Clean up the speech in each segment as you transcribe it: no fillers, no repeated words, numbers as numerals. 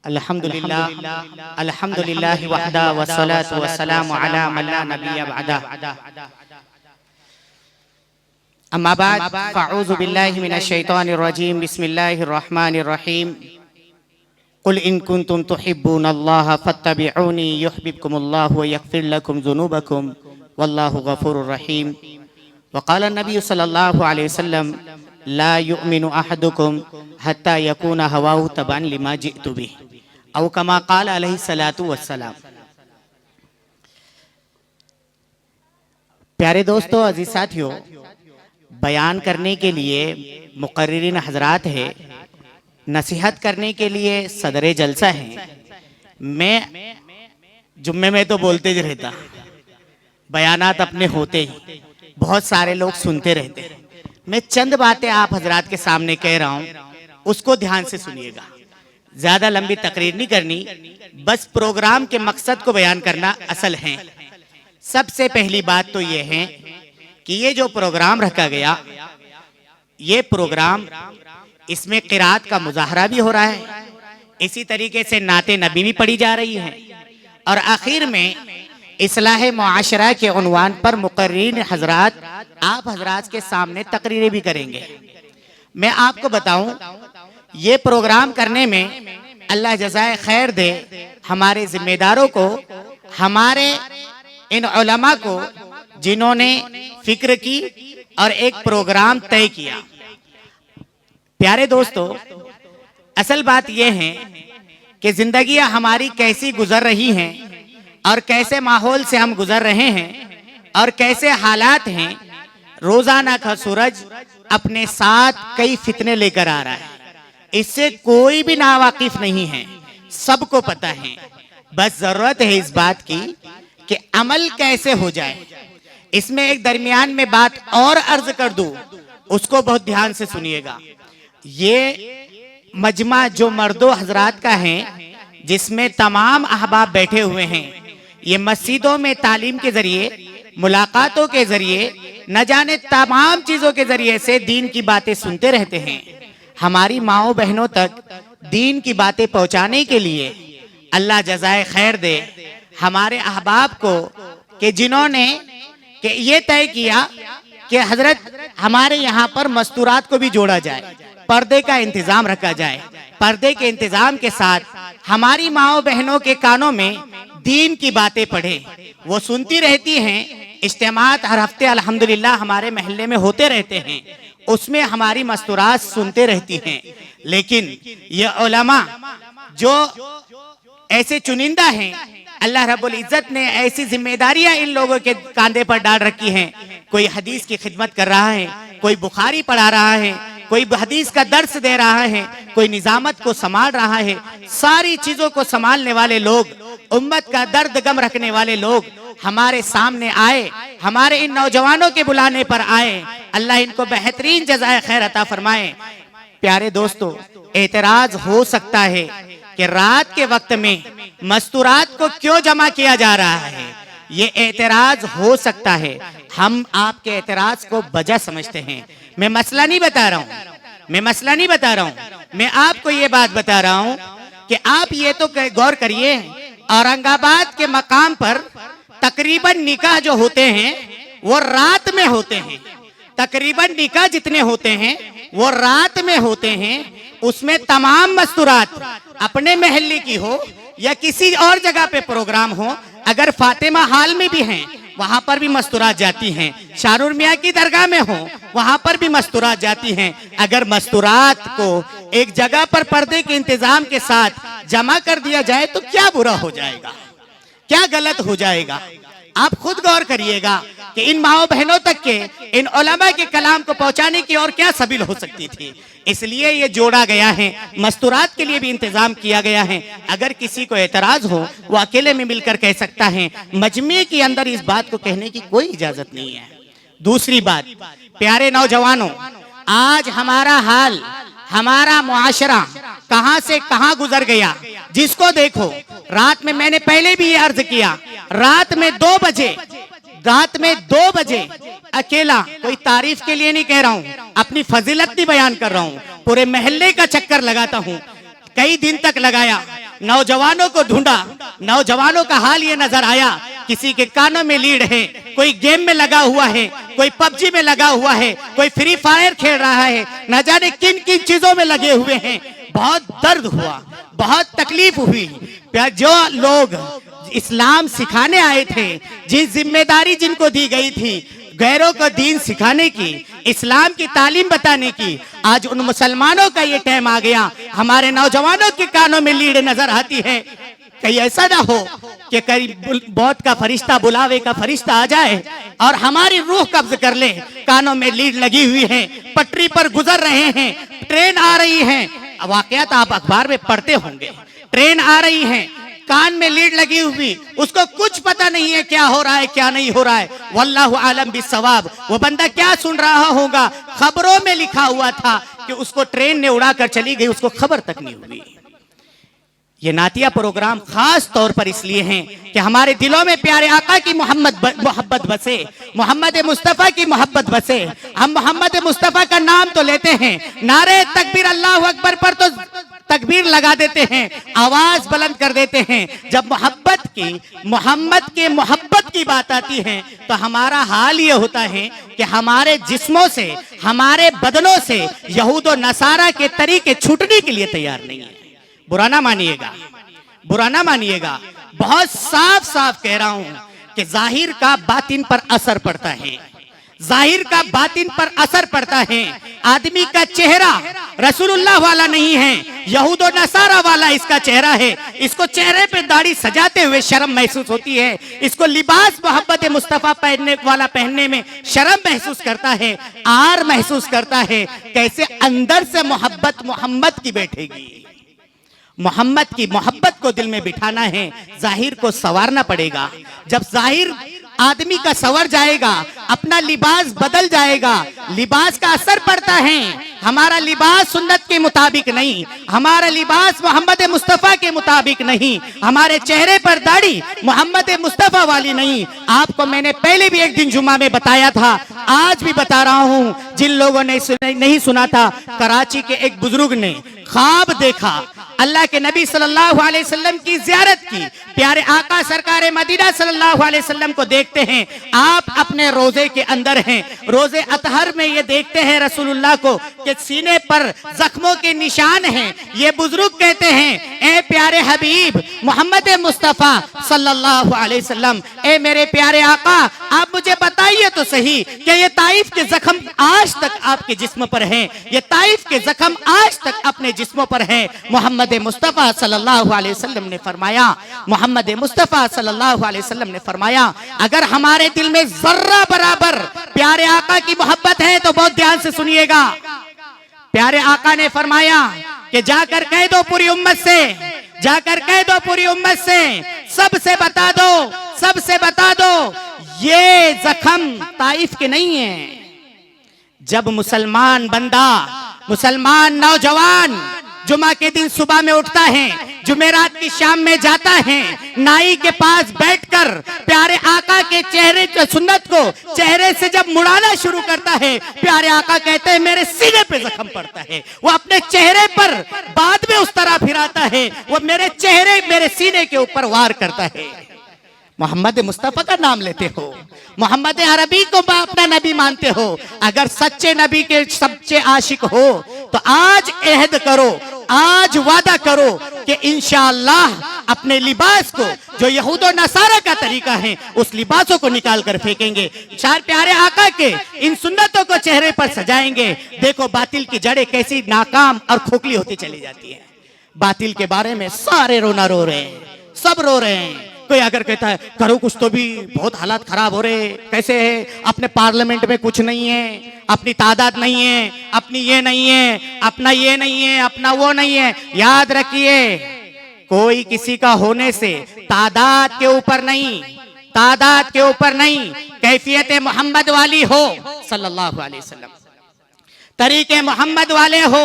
अल्हम्दुलिल्लाह अल्हम्दुलिल्लाहि वहदा वस्सलातु वस्सलामु अला मन ला नबिय्य बअदा। अम्मा बाद फ़अऊज़ु बिल्लाहि मिनश शैतानिर रजीम। बिस्मिल्लाहिर रहमानिर रहीम। कुल इन कुंतुम तुहिब्बूनल्लाह फत्तबिऊनी युहब्बिबकुमुल्लाहु व यग़फिर लकुम ज़ुनूबकुम वल्लाहु गफूरुर रहीम। वक़ाल नबी सल्लल्लाहु अलैहि वसल्लम ला युमिनु अहदुकुम हत्ता यकूना हवाहु तबअन लिमा जिअतु बिहि औ कमा क़ाल अलैहि सलातु वस्सलाम। प्यारे दोस्तों, अजीज साथियों, बयान करने के लिए मुक़र्रिरीन हजरात है, नसीहत करने के लिए सदरे जलसा है। मैं जुम्मे में तो बोलते ही रहता, बयानात अपने होते ही बहुत सारे लोग सुनते रहते हैं। मैं चंद बातें आप हजरात के सामने कह रहा हूँ, उसको ध्यान से सुनिएगा। ज्यादा लंबी तकरीर नहीं करनी, बस प्रोग्राम के मकसद को बयान करना असल है। सबसे पहली बात तो ये है कि ये जो प्रोग्राम रखा गया, ये प्रोग्राम इसमें क़िरात का मुज़ाहरा भी हो रहा है, इसी तरीके से नाते नबी भी पढ़ी जा रही है, और आखिर में इस्लाह मुआशरा के उन्वान पर मुक़र्रिरीन हजरात आप हजरात के सामने तकरीरें भी करेंगे। मैं आपको बताऊं, ये प्रोग्राम करने में अल्लाह जज़ाए खैर दे हमारे जिम्मेदारों को, हमारे इन उलमा को जिन्होंने फिक्र की और एक प्रोग्राम तय किया। प्यारे दोस्तों, असल बात यह है कि जिंदगियां हमारी कैसी गुजर रही हैं और कैसे माहौल से हम गुजर रहे हैं और कैसे हालात हैं। रोजाना का सूरज अपने साथ कई फितने लेकर आ रहा है, इससे कोई भी नावाकिफ नहीं है, सबको पता है। बस जरूरत है इस बात की कि अमल कैसे हो जाए। इसमें एक दरमियान में बात और अर्ज कर दूं, उसको बहुत ध्यान से सुनिएगा। ये मजमा जो मर्दों हजरात का है, जिसमें तमाम अहबाब बैठे हुए हैं, ये मस्जिदों में तालीम के जरिए, मुलाकातों के जरिए, न जाने तमाम चीजों के जरिए से दीन की बातें सुनते रहते हैं। हमारी माओ बहनों तक दीन की बातें पहुंचाने के लिए अल्लाह जज़ाए खैर दे हमारे अहबाब को, कि जिन्होंने कि ये तय किया कि हजरत हमारे यहाँ पर मस्तूरात को भी जोड़ा जाए, पर्दे का इंतजाम रखा जाए। पर्दे के इंतजाम के साथ हमारी माओ बहनों के कानों में दीन की बातें पढ़े, वो सुनती रहती हैं। इज्तिमात हर हफ्ते अल्हम्दुलिल्लाह हमारे महल्ले में होते रहते हैं, उसमें हमारी मस्तूरात सुनते रहती हैं। लेकिन ये उलमा जो ऐसे चुनिंदा हैं, अल्लाह रब्बुल इज्जत ने ऐसी जिम्मेदारियां इन लोगों के कांधे पर डाल रखी हैं। कोई हदीस की खिदमत कर रहा है, कोई बुखारी पढ़ा रहा है, कोई हदीस का दर्स दे रहा है, कोई निजामत को संभाल रहा है। सारी चीजों को संभालने वाले लोग, उम्मत का दर्द गम रखने वाले लोग हमारे सामने आए, हमारे इन नौजवानों के बुलाने पर आए। अल्लाह इनको बेहतरीन जज़ाए खैर अता फरमाए। प्यारे दोस्तों, एतराज हो सकता है कि रात के वक्त में मस्तूरात को क्यों जमा किया जा रहा है, ये एतराज हो सकता है। हम आपके एतराज को वजह समझते हैं। मैं मसला नहीं बता रहा हूँ, मैं मसला नहीं बता रहा हूँ, मैं आपको ये बात बता रहा हूँ कि आप ये तो गौर करिए, औरंगाबाद के मकाम पर तकरीबन निकाह जो होते हैं वो रात में होते हैं। तकरीबन निकाह जितने होते हैं वो रात में होते हैं। उसमें तमाम मस्तूरात अपने महल्ले की हो या किसी और जगह पे प्रोग्राम हो, अगर फातिमा हाल में भी हैं वहां पर भी मस्तूरात जाती हैं। शाहरुर मियाँ की दरगाह में हो वहां पर भी मस्तूरात जाती हैं। अगर मस्तूरात को एक जगह पर पर्दे के इंतजाम के साथ जमा कर दिया जाए तो क्या बुरा हो जाएगा, क्या गलत हो जाएगा? आप खुद गौर करिएगा कि इन माओ बहनों तक के, इन उलमा के कलाम को पहुंचाने की और क्या सबील हो सकती थी। इसलिए ये जोड़ा गया है, मस्तूरात के लिए भी इंतजाम किया गया है। अगर किसी को एतराज हो वो अकेले में मिलकर कह सकता है, मजमे के अंदर इस बात को कहने की कोई इजाजत नहीं है। दूसरी बात, प्यारे नौजवानों, आज हमारा हाल, हमारा मुआशरा कहां से कहां गुजर गया। जिसको देखो, रात में मैंने पहले भी ये अर्ज किया, रात में 2 बजे अकेला, कोई तारीफ के लिए नहीं कह रहा हूं, अपनी फजीलत नहीं बयान कर रहा हूं, पूरे महल्ले का चक्कर लगाता हूं, कई दिन तक लगाया। नौजवानों को ढूंढा, नौजवानों का हाल ये नजर आया, किसी के कानों में लीड है, कोई गेम में लगा हुआ है, कोई पबजी में लगा हुआ है, कोई फ्री फायर खेल रहा है, न जाने किन किन चीजों में लगे हुए हैं। बहुत दर्द हुआ, बहुत तकलीफ हुई। जो लोग इस्लाम सिखाने आए थे, जिस जिम्मेदारी जिनको दी गई थी गैरों को दीन सिखाने की, इस्लाम की तालीम बताने की, आज उन मुसलमानों का ये टाइम आ गया, हमारे नौजवानों के कानों में लीड नजर आती है। कहीं ऐसा ना हो कि कहीं मौत का फरिश्ता, बुलावे का फरिश्ता आ जाए और हमारी रूह कब्ज कर ले। कानों में लीड लगी हुई है, पटरी पर गुजर रहे हैं, ट्रेन आ रही है, वाकयात आप अखबार में पढ़ते होंगे, ट्रेन आ रही है, कान में लीड लगी हुई, उसको कुछ पता नहीं है क्या हो रहा है क्या नहीं हो रहा है। वल्लाहु आलम बिस्सवाब। वो बंदा क्या सुन रहा होगा, खबरों में लिखा हुआ था कि उसको ट्रेन ने उड़ाकर चली गई, उसको खबर तक नहीं हुई। ये नातिया प्रोग्राम खास तौर पर इसलिए हैं कि हमारे दिलों में प्यारे आका की मोहब्बत बसे, मोहम्मद मुस्तफ़ा की मोहब्बत बसे। हम मोहम्मद मुस्तफ़ा का नाम तो लेते हैं, नारे तकबीर अल्लाह अकबर पर तो तकबीर लगा देते हैं, आवाज बुलंद कर देते हैं। जब मोहब्बत की, मोहम्मद के मोहब्बत की बात आती है तो हमारा हाल ये होता है कि हमारे जिस्मों से, हमारे बदनों से यहूद और नसारा के तरीके छूटने के लिए तैयार नहीं है। बुरा ना मानिएगा, बुरा ना मानिएगा, बहुत साफ साफ कह रहा हूं कि जाहिर का बातिन पर असर पड़ता है, जाहिर का बातिन पर असर पड़ता है। आदमी का चेहरा रसूलुल्लाह वाला नहीं है, यहूद और नसारा वाला इसका चेहरा है। इसको चेहरे पे दाढ़ी सजाते हुए शर्म महसूस होती है, इसको लिबास मोहब्बत मुस्तफ़ा पहनने वाला पहनने में शर्म महसूस करता है, आर महसूस करता है। कैसे अंदर से मोहब्बत मोहम्मद की बैठेगी। मोहम्मद की मोहब्बत को दिल में बिठाना है, जाहिर को संवारना पड़ेगा। जब जाहिर आदमी का संवर जाएगा, अपना लिबास बदल जाएगा, लिबास का असर पड़ता है। हमारा लिबास सुन्नत के मुताबिक नहीं, हमारा लिबास मोहम्मद मुस्तफ़ा के मुताबिक नहीं, हमारे चेहरे पर दाढ़ी मोहम्मद मुस्तफ़ा वाली नहीं। आपको मैंने पहले भी एक दिन जुमा में बताया था, आज भी बता रहा हूं। जिन लोगों ने नहीं सुना था, कराची के एक बुजुर्ग ने ख्वाब देखा, अल्लाह के नबी सल्लल्लाहु अलैहि वसल्लम की ज़ियारत की। प्यारे आका सरकार मदीना सल्लल्लाहु अलैहि वसल्लम को देखते हैं, आप अपने रोजे के अंदर हैं, रोजे अतहर में ये देखते हैं रसूलुल्लाह को कि सीने पर जख्मों के निशान हैं। ये बुजुर्ग कहते हैं, ए प्यारे हबीब मोहम्मद मुस्तफ़ा सल्लल्लाहु अलैहि वसल्लम, ए मेरे प्यारे आका, आप मुझे बताइए तो सही कि ये ताइफ के जख्म आज तक आपके जिस्म पर हैं, ये ताइफ के जख्म आज तक अपने जिस्मों पर हैं। मोहम्मद मुस्तफ़ा सल्लल्लाहु अलैहि वसल्लम ने फरमाया, मोहम्मद मुस्तफ़ा सल्लल्लाहु अलैहि वसल्लम ने फरमाया, अगर हमारे दिल में जर्रा बराबर प्यारे आका की मोहब्बत है तो बहुत ध्यान से सुनिएगा। प्यारे आका ने फरमाया कि जाकर कह दो पूरी उम्मत से, जाकर कह दो पूरी उम्मत से, सबसे बता दो, सबसे बता दो, ये जख्म ताइफ के नहीं है। जब मुसलमान बंदा, मुसलमान नौजवान जुमा के दिन सुबह में उठता है, जुमेरात की शाम में जाता है, नाई के पास बैठकर प्यारे आका के चेहरे सुन्नत को चेहरे से जब मुड़ाना शुरू करता है, प्यारे आका कहते हैं मेरे सीने पे जख्म पड़ता है। वो अपने चेहरे पर बाद में उस तरह फिराता है, वो मेरे चेहरे मेरे सीने के ऊपर वार करता है। मोहम्मद मुस्तफ़ा का नाम लेते हो, मोहम्मद अरबी को अपना नबी मानते हो, अगर सच्चे नबी के सच्चे आशिक हो तो आज अहद करो, आज वादा करो कि इंशाअल्लाह अपने लिबास को जो यहूद और नसारा का तरीका है उस लिबासों को निकाल कर फेंकेंगे, चार प्यारे आका के इन सुन्नतों को चेहरे पर सजाएंगे। देखो बातिल की जड़ें कैसी नाकाम और खोखली होती चली जाती है। बातिल के बारे में सारे रोना रो रहे हैं, सब रो रहे हैं। कोई अगर कहता है करो कुछ तो भी बहुत हालात खराब हो रहे, कैसे है, अपने पार्लियामेंट में कुछ नहीं है, अपनी तादाद नहीं है, अपनी ये नहीं है, अपना ये नहीं है, अपना वो नहीं है। याद रखिए, कोई किसी का होने से तादाद के ऊपर नहीं, तादाद के ऊपर नहीं, कैफियत मोहम्मद वाली हो सल्लल्लाहु अलैहि वसल्लम, तरीके मोहम्मद वाले हो,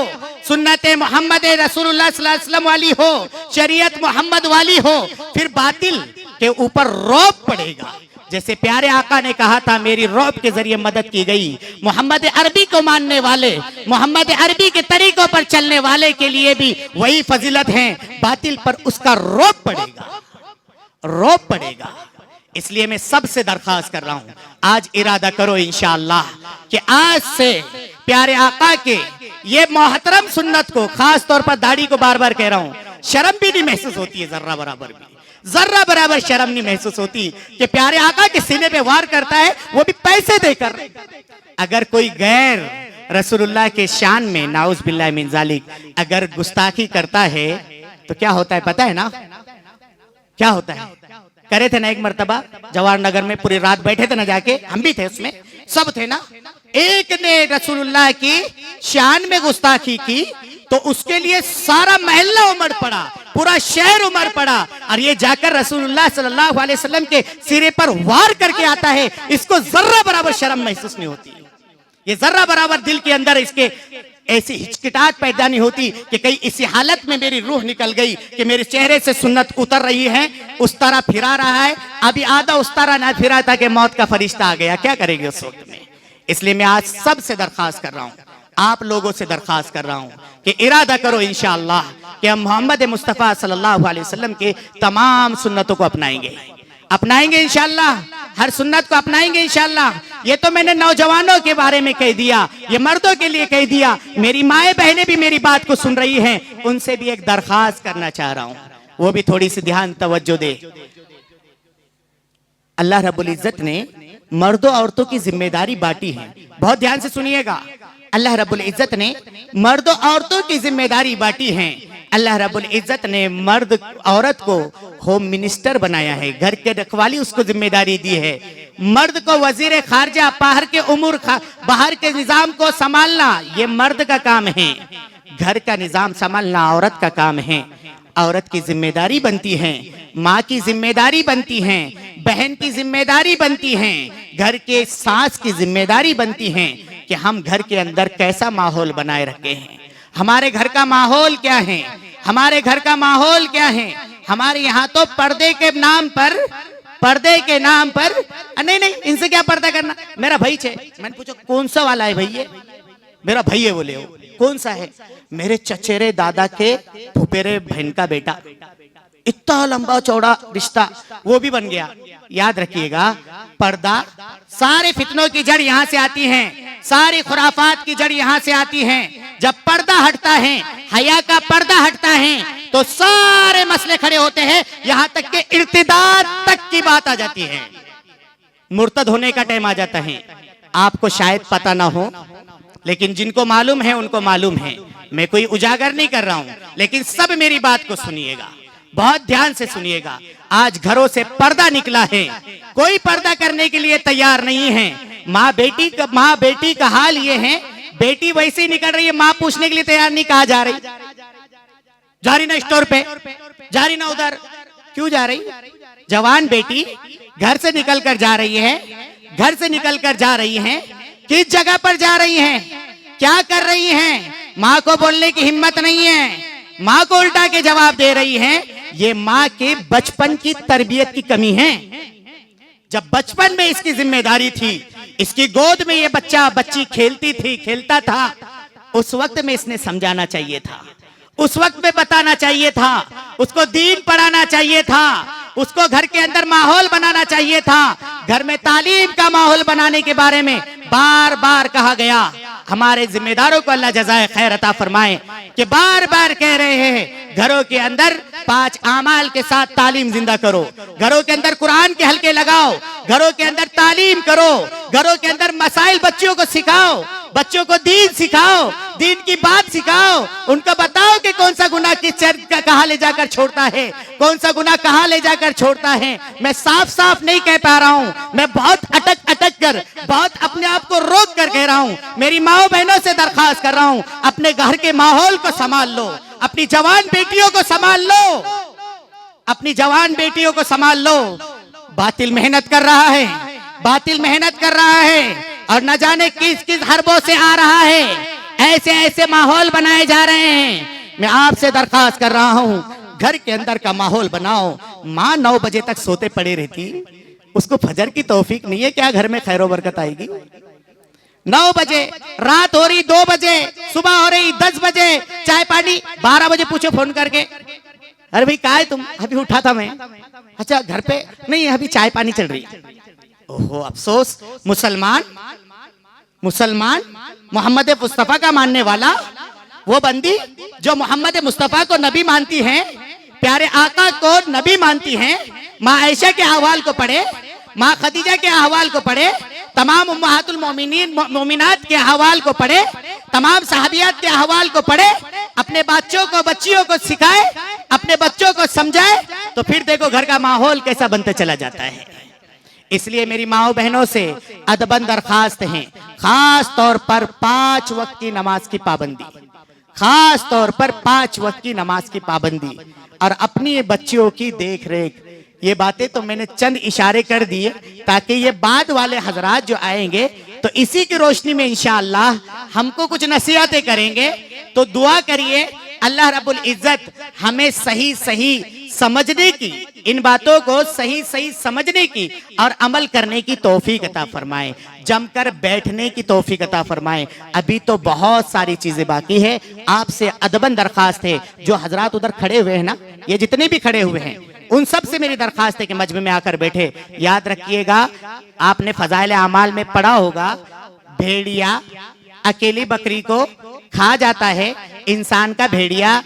सुन्नत मोहम्मद रसूलुल्लाह सल्लल्लाहु अलैहि वसल्लम वाली हो, शरीयत मोहम्मद वाली हो, फिर बातिल के ऊपर रौब पड़ेगा, जैसे प्यारे आका ने कहा था मेरी रौब के जरिए मदद की गई, मोहम्मद अरबी को मानने वाले, मोहम्मद अरबी के तरीकों पर चलने वाले के लिए भी वही फजीलत है, बातिल पर उसका रौब पड़ेगा, रौब पड़ेगा। इसलिए मैं सबसे दरख्वास्त कर रहा हूं, आज इरादा करो इंशाअल्लाह कि आज से प्यारे आका के ये मोहतरम सुन्नत को, खास तौर पर दाढ़ी को बार बार कह रहा हूं, शर्म भी नहीं महसूस होती है, जर्रा बराबर भी, जर्रा बराबर शर्म नहीं महसूस होती कि प्यारे आका के सीने पे वार करता है, वो भी पैसे देकर। अगर कोई गैर रसूलुल्लाह के शान में नाउज बिल्लाह मिन जालिक अगर गुस्ताखी करता है तो क्या होता है पता है ना? क्या होता है? करे थे ना एक मर्तबा जवाहर नगर में, पूरी रात बैठे थे ना जाके, हम भी थे उसमें, सब थे ना। एक ने रसूलुल्लाह की शान में गुस्ताखी की तो उसके लिए सारा महल्ला उमड़ पड़ा, पूरा शहर उमड़ पड़ा, और ये जाकर रसूलुल्लाह सल्लल्लाहु अलैहि वसल्लम के सिरे पर वार करके आता है। इसको जर्रा बराबर शर्म महसूस नहीं होती, ये जर्रा बराबर दिल के अंदर इसके ऐसी हिचकिटाहट पैदा नहीं होती कि कहीं इसी हालत में मेरी रूह निकल गई कि मेरे चेहरे से सुन्नत उतर रही है, उस तरह फिरा रहा है, अभी आधा उस तरह ना फिरा था कि मौत का फरिश्ता आ गया, क्या करेंगे उस वक्त में? इसलिए मैं आज सबसे दरख्वास्त कर रहा हूं, आप लोगों से दरख्वास्त कर रहा हूं कि इरादा करो इंशाअल्लाह कि हम मोहम्मद मुस्तफ़ा सल्लल्लाहु अलैहि वसल्लम के तमाम सुन्नतों को अपनाएंगे, अपनाएंगे इंशाअल्लाह, हर सुन्नत को अपनाएंगे इंशाअल्लाह। ये तो मैंने नौजवानों के बारे में कह दिया, ये मर्दों के लिए कह दिया, मेरी माएँ बहनें भी मेरी बात को सुन रही हैं, उनसे भी एक दरख्वास्त करना चाह रहा हूं, वो भी थोड़ी सी ध्यान तवज्जो दे। अल्लाह रब्बुल इज्जत ने मर्दों औरतों की जिम्मेदारी बांटी है, बहुत ध्यान से सुनिएगा। अल्लाह रब्बुल इज्जत ने मर्दों औरतों की जिम्मेदारी बांटी है। अल्लाह रब्बुल इज्जत ने मर्द औरत को होम मिनिस्टर बनाया है, घर के रखवाली उसको जिम्मेदारी दी है। मर्द को वजीर खारजा, बाहर के उमूर, बाहर के निजाम को संभालना ये मर्द का काम है, घर का निजाम संभालना औरत का काम है। औरत की जिम्मेदारी बनती है, माँ की जिम्मेदारी बनती है, बहन की जिम्मेदारी बनती है, घर के सास की जिम्मेदारी बनती है कि हम घर के अंदर कैसा माहौल बनाए रखे हैं। हमारे घर का माहौल क्या है, हमारे घर का माहौल क्या है? हमारे यहाँ तो पर्दे के नाम पर, पर्दे के नाम पर, नहीं नहीं इनसे क्या पर्दा करना, मेरा भाई छे, मैंने पूछा कौन सा वाला है भैया? मेरा भाई है बोले, हो कौन सा है? मेरे चचेरे दादा के फुफेरे बहन का बेटा, इतना लंबा चौड़ा रिश्ता, वो भी बन गया। याद रखिएगा, पर्दा, सारे फितनों की जड़ यहाँ से आती है, सारी खुराफात की जड़ यहाँ से आती है। जब पर्दा हटता है, हया का पर्दा हटता है, तो सारे मसले खड़े होते हैं, यहाँ तक के इर्तिदाद तक की बात आ जाती है, मुर्तद होने का टाइम आ जाता है। आपको शायद पता ना हो, लेकिन जिनको मालूम है उनको मालूम है, मैं कोई उजागर नहीं कर रहा हूं, लेकिन सब मेरी बात को सुनिएगा, बहुत ध्यान से सुनिएगा। आज घरों से पर्दा निकला है, कोई पर्दा करने के लिए तैयार नहीं है। माँ बेटी का हाल ये है, बेटी वैसे ही निकल रही है, माँ पूछने के लिए तैयार नहीं, कहा जा रही, जा रही ना स्टोर पे, जा रही ना उधर, क्यों जा रही? जवान बेटी घर से निकल कर जा रही है, घर से निकल कर जा रही है, किस जगह पर जा रही हैं, क्या कर रही हैं? माँ को बोलने की हिम्मत नहीं है, माँ को उल्टा के जवाब दे रही हैं। ये माँ के बचपन की तरबियत की कमी है। जब बचपन में इसकी जिम्मेदारी थी, इसकी गोद में ये बच्ची खेलती थी, खेलता था, उस वक्त में इसने समझाना चाहिए था, उस वक्त में बताना चाहिए था, उसको दीन पढ़ाना चाहिए था, उसको घर के अंदर माहौल बनाना चाहिए था। घर में तालीम का माहौल बनाने के बारे में बार बार कहा गया। हमारे जिम्मेदारों को अल्लाह जज़ाए खैर अता फरमाए कि बार बार कह रहे हैं, घरों के अंदर 5 आमाल के साथ तालीम जिंदा करो, घरों के अंदर कुरान के हल्के लगाओ, घरों के अंदर तालीम करो, घरों के अंदर मसाइल बच्चों को सिखाओ, बच्चों को दीन सिखाओ, दीन की बात सिखाओ, उनको बताओ कि कौन सा गुनाह किस का कहाँ ले जाकर छोड़ता है, कौन सा गुनाह कहाँ ले जाकर छोड़ता है। मैं साफ साफ नहीं कह पा रहा हूँ, मैं बहुत अटक कर, बहुत अपने आप को रोक कर कह रहा हूँ। मेरी माओ बहनों से दरखास्त कर रहा हूँ, अपने घर के माहौल को संभाल लो, अपनी जवान बेटियों को संभाल लो, अपनी जवान बेटियों को संभाल लो। बातिल मेहनत कर रहा है, बातिल मेहनत कर रहा है, और न जाने किस किस हरबों से आ रहा है, ऐसे ऐसे माहौल बनाए जा रहे हैं। मैं आपसे दरखास्त कर रहा हूँ, घर के अंदर का माहौल बनाओ। माँ 9 बजे तक सोते पड़े रहती, उसको फजर की तौफीक नहीं है, क्या घर में खैर बरकत आएगी? 9 बजे रात हो रही, 2 बजे सुबह हो रही, 10 बजे चाय पानी, 12 बजे पूछो फोन करके, अरे भाई कहाँ है तुम? अभी उठा था मैं। अच्छा घर पे नहीं, अभी चाय पानी चल रही। ओहो अफसोस, मुसलमान मोहम्मद मुस्तफा का मानने वाला, वो बंदी जो मोहम्मद मुस्तफा को नबी मानती हैं, प्यारे आका को नबी मानती हैं, माँ आयशा के अहवाल को पढ़े, माँ खदीजा के अहवाल को पढ़े, तमाम उम्महातुल मोमिनात के अहवाल को पढ़े, तमाम सहाबियात के अहवाल को पढ़े, अपने बच्चों को बच्चियों को सिखाए, अपने बच्चों को समझाए, तो फिर देखो घर का माहौल कैसा बनते चला जाता है। इसलिए मेरी माओ बहनों से अदबन दरखास्त है, खास तौर पर 5 वक्त की नमाज की पाबंदी, खास तौर पर 5 वक्त की नमाज की पाबंदी और अपनी बच्चियों की देख रेख। ये बातें तो मैंने चंद इशारे कर दिए ताकि ये बाद वाले हजरात जो आएंगे तो इसी की रोशनी में इंशाअल्लाह हमको कुछ नसीहतें करेंगे। तो दुआ करिए अल्लाह रब्बुल इज्जत हमें सही सही समझने की, इन बातों को सही सही समझने की और अमल करने की तौफीक अता फरमाए, जमकर बैठने की तौफीक अता फरमाए। अभी तो बहुत सारी चीजें बाकी है। आपसे अदबन दरखास्त है, जो हजरात उधर खड़े हुए हैं ना, ये जितने भी खड़े हुए हैं, उन सब से मेरी दरखास्त है कि मजमे में आकर बैठे। याद रखिएगा, आपने फजाइल अमाल में पढ़ा होगा, भेड़िया अकेली बकरी को खा जाता है, इंसान का भेड़िया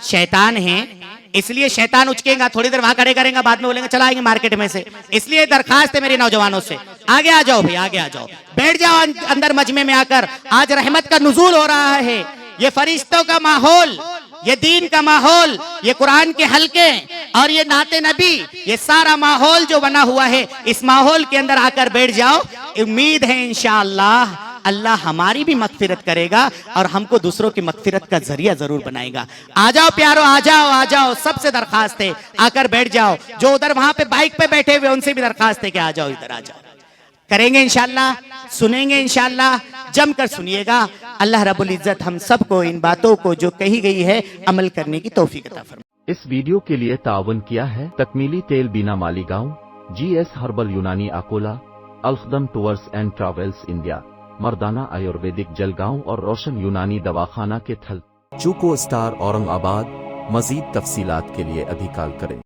शैतान है, इसलिए शैतान उचकेगा, थोड़ी देर वहां खड़े करेंगे, बाद में बोलेंगे चला आएंगे मार्केट में से। इसलिए दरखास्त है मेरे नौजवानों से, आगे आ जाओ भाई, आगे आ जाओ, बैठ जाओ अंदर मजमे में आकर। आज रहमत का नुज़ूल हो रहा है, ये फरिश्तों का माहौल, ये दीन का माहौल, ये कुरान के हलके और ये नाते नबी, ये सारा माहौल जो बना हुआ है, इस माहौल के अंदर आकर बैठ जाओ। उम्मीद है इंशाअल्लाह अल्लाह हमारी भी मगफिरत करेगा और हमको दूसरों की मगफिरत का जरिया जरूर बनाएगा। आ जाओ प्यारो, आ जाओ, आ जाओ, सबसे दरखास्त है आकर बैठ जाओ। जो उधर वहां पे बाइक पे बैठे हुए उनसे भी दरखास्त है कि आ जाओ, इधर आ जाओ। करेंगे इंशाअल्लाह, सुनेंगे इंशाअल्लाह, जमकर सुनिएगा। अल्लाह रब्बुल इज्जत हम सबको इन बातों को जो कही गई है अमल करने की तौफीक अता फरमाए। इस वीडियो के लिए ताउन किया है तकमीली तेल बीना Maligaon, GS herbal Unani Akola, Alakhdam tours and travels India, Mardana Ayurvedic Jalgaon और रोशन यूनानी दवाखाना के थल, चूको स्टार औरंगाबाद। मजीद तफसीलात के लिए अभी कॉल करें।